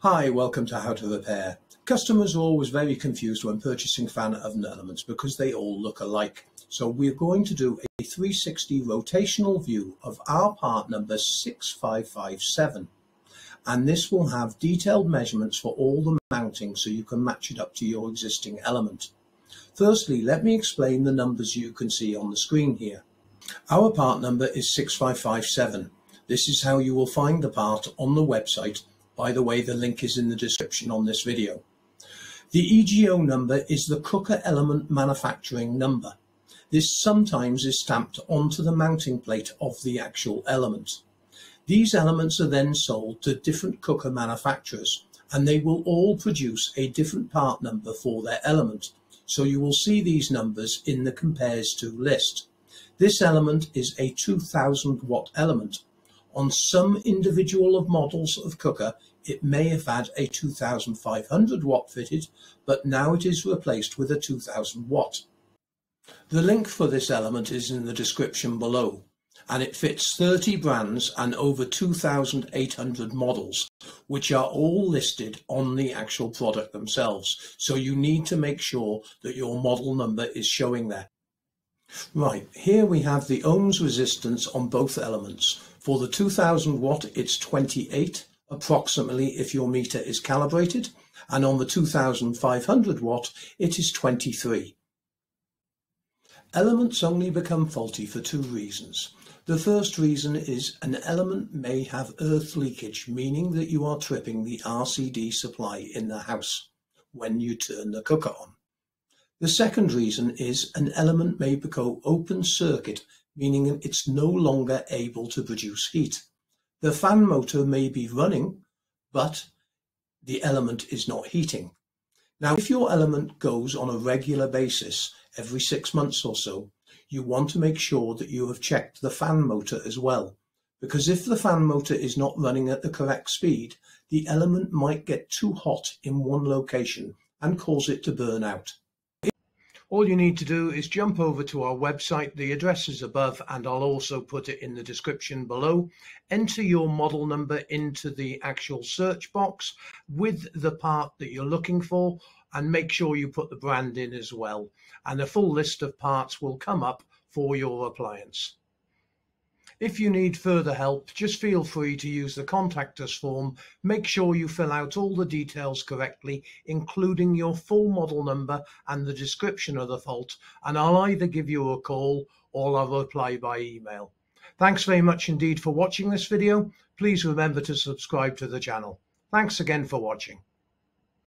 Hi, welcome to How to Repair. Customers are always very confused when purchasing fan oven elements because they all look alike. So we're going to do a 360 rotational view of our part number 6557. And this will have detailed measurements for all the mounting so you can match it up to your existing element. Firstly, let me explain the numbers you can see on the screen here. Our part number is 6557. This is how you will find the part on the website. By the way, the link is in the description on this video. The EGO number is the cooker element manufacturing number. This sometimes is stamped onto the mounting plate of the actual element. These elements are then sold to different cooker manufacturers, and they will all produce a different part number for their element. So you will see these numbers in the compares to list. This element is a 2000 watt element. On some individual models of cooker, it may have had a 2500 watt fitted, but now it is replaced with a 2000 watt. The link for this element is in the description below, and it fits 30 brands and over 2,800 models, which are all listed on the actual product themselves. So you need to make sure that your model number is showing there. Right, here we have the ohms resistance on both elements. For the 2000 watt, it's 28 approximately if your meter is calibrated, and on the 2500 watt, it is 23. Elements only become faulty for two reasons. The first reason is an element may have earth leakage, meaning that you are tripping the RCD supply in the house when you turn the cooker on. The second reason is an element may become open circuit, meaning it's no longer able to produce heat. The fan motor may be running, but the element is not heating. Now, if your element goes on a regular basis, every 6 months or so, you want to make sure that you have checked the fan motor as well. Because if the fan motor is not running at the correct speed, the element might get too hot in one location and cause it to burn out. All you need to do is jump over to our website. The address is above, and I'll also put it in the description below. Enter your model number into the actual search box with the part that you're looking for, and make sure you put the brand in as well. And a full list of parts will come up for your appliance. If you need further help, just feel free to use the Contact Us form. Make sure you fill out all the details correctly, including your full model number and the description of the fault, and I'll either give you a call or I'll reply by email. Thanks very much indeed for watching this video. Please remember to subscribe to the channel. Thanks again for watching.